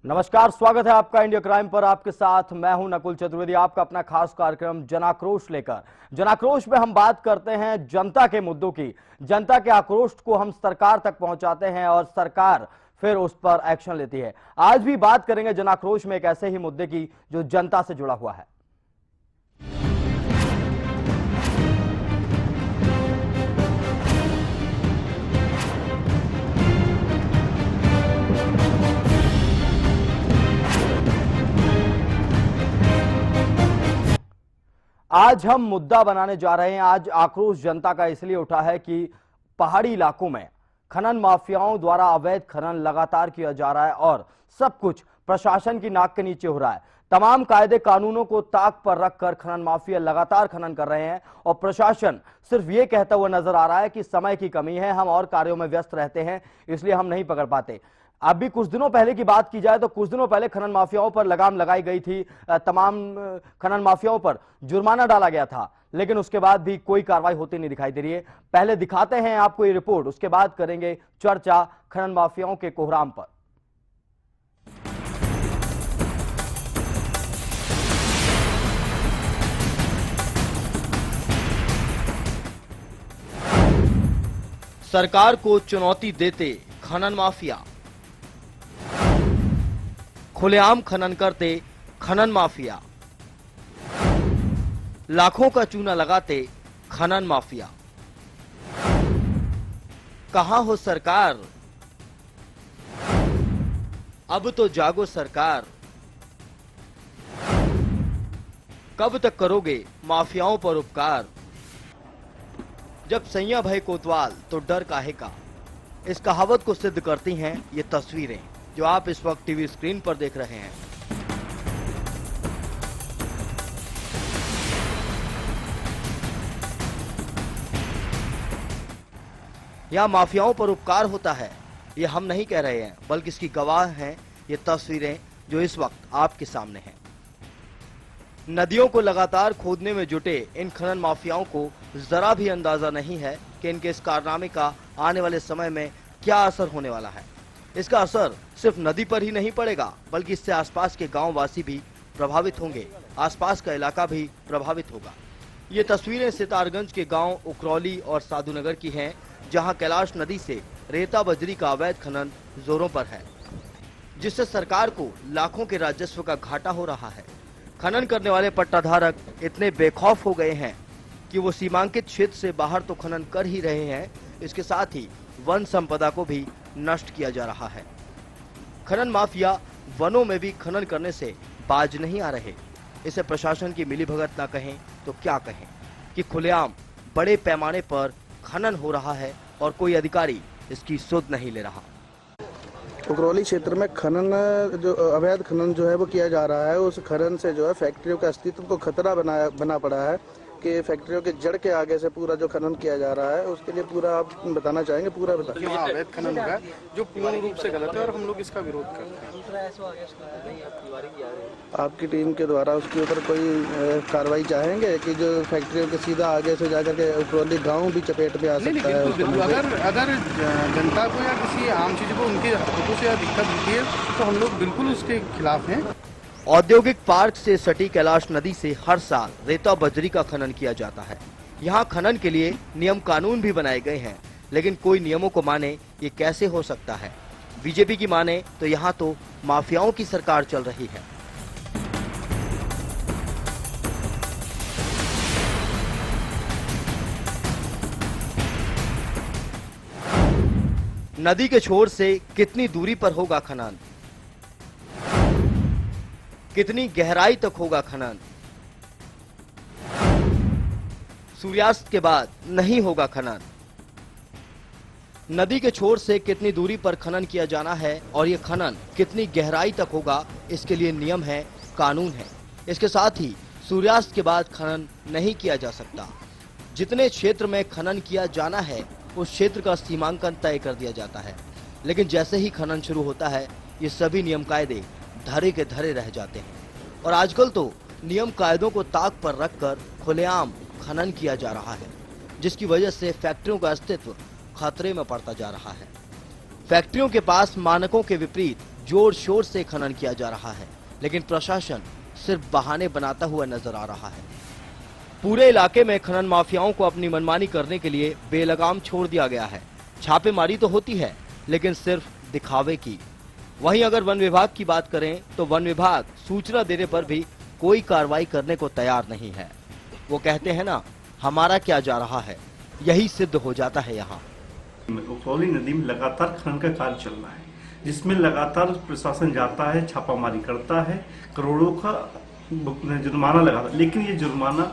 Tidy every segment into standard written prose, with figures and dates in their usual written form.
नमस्कार, स्वागत है आपका इंडिया क्राइम पर। आपके साथ मैं हूं नकुल चतुर्वेदी, आपका अपना खास कार्यक्रम जनाक्रोश लेकर। जनाक्रोश में हम बात करते हैं जनता के मुद्दों की। जनता के आक्रोश को हम सरकार तक पहुंचाते हैं और सरकार फिर उस पर एक्शन लेती है। आज भी बात करेंगे जनाक्रोश में एक ऐसे ही मुद्दे की जो जनता से जुड़ा हुआ है। आज हम मुद्दा बनाने जा रहे हैं। आज आक्रोश जनता का इसलिए उठा है कि पहाड़ी इलाकों में खनन माफियाओं द्वारा अवैध खनन लगातार किया जा रहा है और सब कुछ प्रशासन की नाक के नीचे हो रहा है। तमाम कायदे कानूनों को ताक पर रखकर खनन माफिया लगातार खनन कर रहे हैं और प्रशासन सिर्फ ये कहता हुआ नजर आ रहा है कि समय की कमी है, हम और कार्यों में व्यस्त रहते हैं, इसलिए हम नहीं पकड़ पाते। अभी कुछ दिनों पहले की बात की जाए तो कुछ दिनों पहले खनन माफियाओं पर लगाम लगाई गई थी। तमाम खनन माफियाओं पर जुर्माना डाला गया था, लेकिन उसके बाद भी कोई कार्रवाई होती नहीं दिखाई दे रही है। पहले दिखाते हैं आपको ये रिपोर्ट, उसके बाद करेंगे चर्चा खनन माफियाओं के कोहराम पर। सरकार को चुनौती देते खनन माफिया, खुलेआम खनन करते खनन माफिया, लाखों का चूना लगाते खनन माफिया। कहां हो सरकार, अब तो जागो सरकार। कब तक करोगे माफियाओं पर उपकार। जब सैया भय कोतवाल तो डर काहे का, इस कहावत को सिद्ध करती हैं ये तस्वीरें जो आप इस वक्त टीवी स्क्रीन पर देख रहे हैं। यहां माफियाओं पर उपकार होता है, ये हम नहीं कह रहे हैं, बल्कि इसकी गवाह हैं ये तस्वीरें जो इस वक्त आपके सामने हैं। नदियों को लगातार खोदने में जुटे इन खनन माफियाओं को जरा भी अंदाजा नहीं है कि इनके इस कारनामे का आने वाले समय में क्या असर होने वाला है। इसका असर सिर्फ नदी पर ही नहीं पड़ेगा, बल्कि इससे आसपास के गांव वासी भी प्रभावित होंगे, आसपास का इलाका भी प्रभावित होगा। ये तस्वीरें सितारगंज के गांव उकरौली और साधुनगर की हैं, जहां कैलाश नदी से रेता बजरी का अवैध खनन जोरों पर है, जिससे सरकार को लाखों के राजस्व का घाटा हो रहा है। खनन करने वाले पट्टाधारक इतने बेखौफ हो गए हैं कि वो सीमांकित क्षेत्र से बाहर तो खनन कर ही रहे हैं, इसके साथ ही वन संपदा को भी नष्ट किया जा रहा है। खनन माफिया वनों में भी खनन करने से बाज नहीं आ रहे। इसे प्रशासन की मिलीभगत ना कहें तो क्या कहें कि खुलेआम बड़े पैमाने पर खनन हो रहा है और कोई अधिकारी इसकी सुध नहीं ले रहा। उकरौली क्षेत्र में खनन जो अवैध खनन जो है वो किया जा रहा है। उस खनन से जो है फैक्ट्रियों का अस्तित्व को खतरा बना पड़ा है कि फैक्ट्रियों के जड़ के आगे से पूरा जो खनन किया जा रहा है उसके लिए पूरा आप बताना चाहेंगे? पूरा बताइए। अवैध खनन होगा जो पूर्ण रूप से गलत है और हम लोग इसका विरोध करते हैं। आपकी टीम के द्वारा उसके ऊपर कोई कार्रवाई चाहेंगे कि जो फैक्ट्रियों के सीधा आगे से जाकर के उकरौली गाँव भी चपेट में आ सकता है? अगर जनता को या किसी आम चीज को उनके हकों से दिक्कत होती है तो हम लोग बिल्कुल उसके खिलाफ हैं। औद्योगिक पार्क से सटी कैलाश नदी से हर साल रेता बजरी का खनन किया जाता है। यहाँ खनन के लिए नियम कानून भी बनाए गए हैं, लेकिन कोई नियमों को माने ये कैसे हो सकता है। बीजेपी की माने तो यहाँ तो माफियाओं की सरकार चल रही है। नदी के छोर से कितनी दूरी पर होगा खनन, कितनी गहराई तक होगा खनन, सूर्यास्त के बाद नहीं होगा खनन, नदी के छोर से कितनी दूरी पर खनन किया जाना है और ये खनन कितनी गहराई तक होगा, इसके लिए नियम है, कानून है। इसके साथ ही सूर्यास्त के बाद खनन नहीं किया जा सकता। जितने क्षेत्र में खनन किया जाना है उस क्षेत्र का सीमांकन तय कर दिया जाता है, लेकिन जैसे ही खनन शुरू होता है ये सभी नियम कायदे धरे के धरे रह जाते हैं और आजकल तो नियम कायदों को ताक पर रखकर खुलेआम खनन किया जा रहा है, जिसकी वजह से फैक्ट्रियों का अस्तित्व खतरे में पड़ता जा रहा है। फैक्ट्रियों के पास मानकों के विपरीत जोर शोर से खनन किया जा रहा है, लेकिन प्रशासन सिर्फ बहाने बनाता हुआ नजर आ रहा है। पूरे इलाके में खनन माफियाओं को अपनी मनमानी करने के लिए बेलगाम छोड़ दिया गया है। छापेमारी तो होती है, लेकिन सिर्फ दिखावे की। वहीं अगर वन विभाग की बात करें तो वन विभाग सूचना देने पर भी कोई कार्रवाई करने को तैयार नहीं है। वो कहते हैं ना, हमारा क्या जा रहा है, यही सिद्ध हो जाता है। यहाँ उखरौली नदी में लगातार खनन का कार्य चल रहा है, जिसमें लगातार प्रशासन जाता है, छापामारी करता है, करोड़ों का जुर्माना लगाता है। लेकिन ये जुर्माना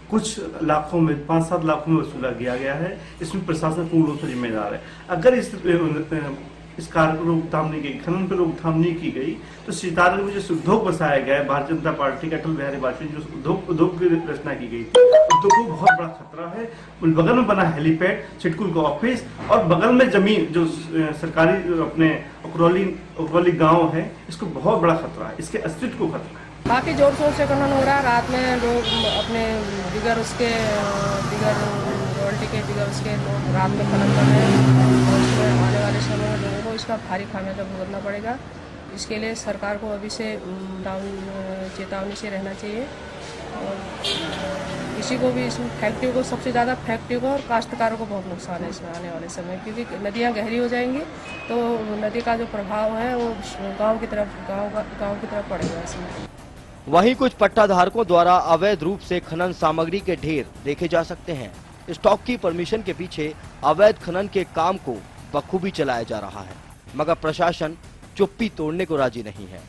कुछ लाखों में, 5-7 लाखों में वसूला गया है। इसमें प्रशासन पूर्ण रूप से जिम्मेदार है। अगर इस कार्य को रोकथाम नहीं की, खनन पर रोकथाम नहीं की गई, तो सितारे में जो उद्योग बसाया गया है भारतीय जनता पार्टी का, अटल बिहारी वाजपेयी जो उद्योग की रचना की गई थी, उद्योग को बहुत बड़ा खतरा है। बगल में बना हेलीपैड, सिडकुल का ऑफिस और बगल में जमीन जो सरकारी अपने उखरौली गाँव है, इसको बहुत बड़ा खतरा है, इसके अस्तित्व को खतरा है। काफ़ी जोर शोर से खनन हो रहा है। रात में लोग अपने दिगर रॉयल्टी के दिगर उसके लोग रात में खनन कर रहे हैं और उसमें आने वाले समय में लोगों को इसका भारी खामियाजा भुगतना पड़ेगा। इसके लिए सरकार को अभी से चेतावनी से रहना चाहिए और किसी को भी इसमें फैक्ट्री को, सबसे ज़्यादा फैक्ट्री को और काश्तकारों को बहुत नुकसान है इसमें आने वाले समय, क्योंकि नदियाँ गहरी हो जाएंगी तो नदी का जो प्रभाव है वो गाँव की तरफ पड़ेगा इसमें। वहीं कुछ पट्टाधारकों द्वारा अवैध रूप से खनन सामग्री के ढेर देखे जा सकते हैं। स्टॉक की परमिशन के पीछे अवैध खनन के काम को बखूबी चलाया जा रहा है, मगर प्रशासन चुप्पी तोड़ने को राजी नहीं है।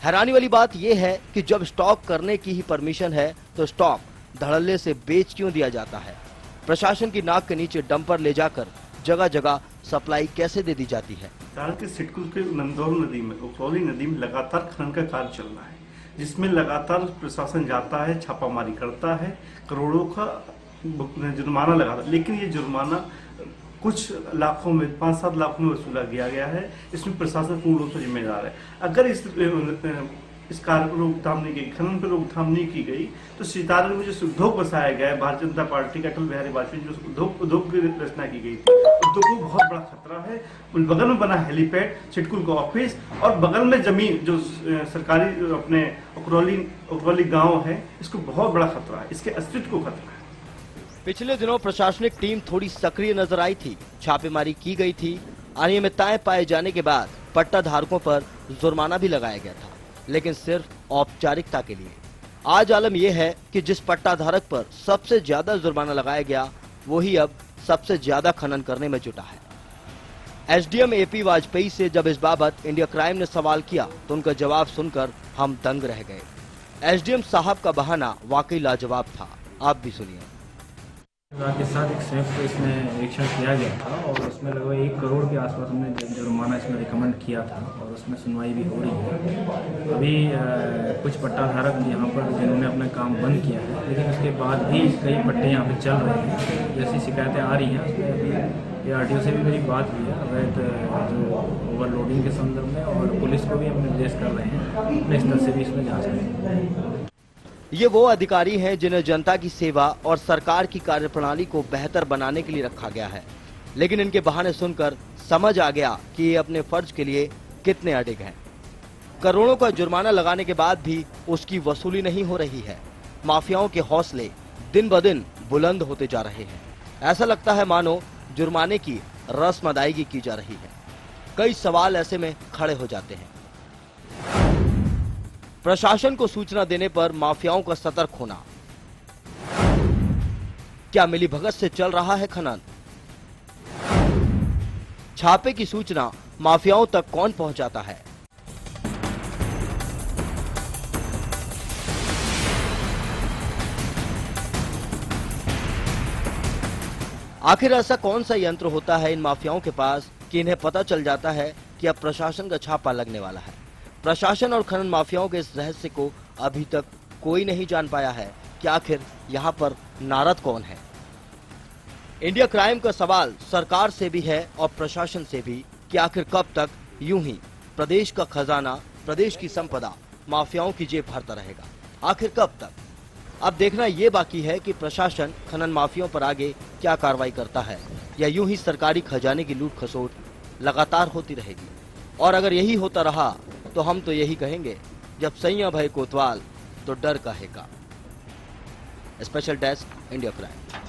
हैरानी वाली बात यह है कि जब स्टॉक करने की ही परमिशन है तो स्टॉक धड़ल्ले से बेच क्यों दिया जाता है। प्रशासन की नाक के नीचे डंपर ले जाकर जगह जगह सप्लाई कैसे दे दी जाती है। के सिडकुल के नंदौर नदी में, उखरौली नदी में लगातार खनन का कार्य चल रहा है, जिसमें लगातार प्रशासन जाता है, छापामारी करता है, करोड़ों का जुर्माना लगाता है। लेकिन ये जुर्माना कुछ लाखों में, 5-7 लाखों में वसूला गया है। इसमें प्रशासन पूर्ण रूप से जिम्मेदार है। अगर इस कार्य को रोकथाम नहीं की, खनन पर रोकथाम नहीं की गई, तो सितारे में जो उद्योग बसाया गया है भारतीय जनता पार्टी का, अटल बिहारी वाजपेयी जो उद्योग की रचना की गई थी, उद्योग को बहुत बड़ा खतरा है। बगल में बना हेलीपैड, सिडकुल का ऑफिस और बगल में जमीन जो सरकारी अपने उखरौली गाँव है, इसको बहुत बड़ा खतरा है, इसके अस्तित्व को खतरा है। पिछले दिनों प्रशासनिक टीम थोड़ी सक्रिय नजर आई थी, छापेमारी की गई थी। अनियमितताएं पाए जाने के बाद पट्टा धारकों पर जुर्माना भी लगाया गया था, लेकिन सिर्फ औपचारिकता के लिए। आज आलम यह है कि जिस पट्टा धारक पर सबसे ज्यादा जुर्माना लगाया गया, वही अब सबसे ज्यादा खनन करने में जुटा है। एसडीएम एपी वाजपेयी से जब इस बाबत इंडिया क्राइम ने सवाल किया तो उनका जवाब सुनकर हम दंग रह गए। एसडीएम साहब का बहाना वाकई लाजवाब था, आप भी सुनिए। के साथ एक संयुक्त इसमें निरीक्षण किया गया था और उसमें लगभग 1 करोड़ के आसपास हमने जुर्माना इसमें रिकमेंड किया था और उसमें सुनवाई भी हो रही है। अभी कुछ पट्टाधारक यहाँ पर जिन्होंने अपना काम बंद किया है, लेकिन उसके बाद भी कई पट्टे यहाँ पे चल रहे हैं, जैसी शिकायतें आ रही हैं। उसमें अभी आरटीओ से भी मेरी बात हुई है अवैध जो ओवरलोडिंग के संदर्भ में, और पुलिस को भी हम निर्देश कर रहे हैं अपने स्तर से भी इसमें जाँच करेंगे। ये वो अधिकारी हैं जिन्हें जनता की सेवा और सरकार की कार्यप्रणाली को बेहतर बनाने के लिए रखा गया है, लेकिन इनके बहाने सुनकर समझ आ गया कि ये अपने फर्ज के लिए कितने अडिग हैं। करोड़ों का जुर्माना लगाने के बाद भी उसकी वसूली नहीं हो रही है। माफियाओं के हौसले दिन ब दिन बुलंद होते जा रहे हैं। ऐसा लगता है मानो जुर्माने की रस्म अदायगी की जा रही है। कई सवाल ऐसे में खड़े हो जाते हैं। प्रशासन को सूचना देने पर माफियाओं का सतर्क होना। क्या मिलीभगत से चल रहा है खनन? छापे की सूचना माफियाओं तक कौन पहुंचाता है? आखिर ऐसा कौन सा यंत्र होता है इन माफियाओं के पास कि इन्हें पता चल जाता है कि अब प्रशासन का छापा लगने वाला है? प्रशासन और खनन माफियाओं के इस रहस्य को अभी तक कोई नहीं जान पाया है कि आखिर यहाँ पर नारद कौन है। इंडिया क्राइम का सवाल सरकार से भी है और प्रशासन से भी कि आखिर कब तक यूं ही प्रदेश का खजाना, प्रदेश की संपदा माफियाओं की जेब भरता रहेगा? आखिर कब तक? अब देखना ये बाकी है कि प्रशासन खनन माफियाओं पर आगे क्या कार्रवाई करता है, या यूं ही सरकारी खजाने की लूट खसोट लगातार होती रहेगी। और अगर यही होता रहा तो हम तो यही कहेंगे, जब सैया भय कोतवाल तो डर काहे का। Special desk, India prime.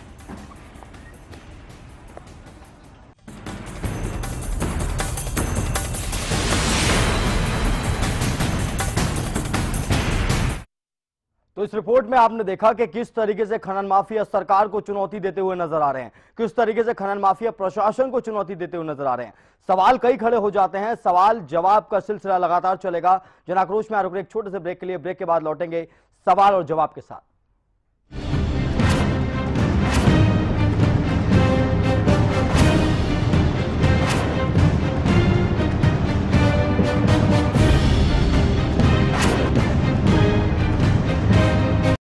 तो इस रिपोर्ट में आपने देखा कि किस तरीके से खनन माफिया सरकार को चुनौती देते हुए नजर आ रहे हैं, किस तरीके से खनन माफिया प्रशासन को चुनौती देते हुए नजर आ रहे हैं। सवाल कई खड़े हो जाते हैं, सवाल जवाब का सिलसिला लगातार चलेगा। जन आक्रोश में आरोप एक छोटे से ब्रेक के लिए, ब्रेक के बाद लौटेंगे सवाल और जवाब के साथ।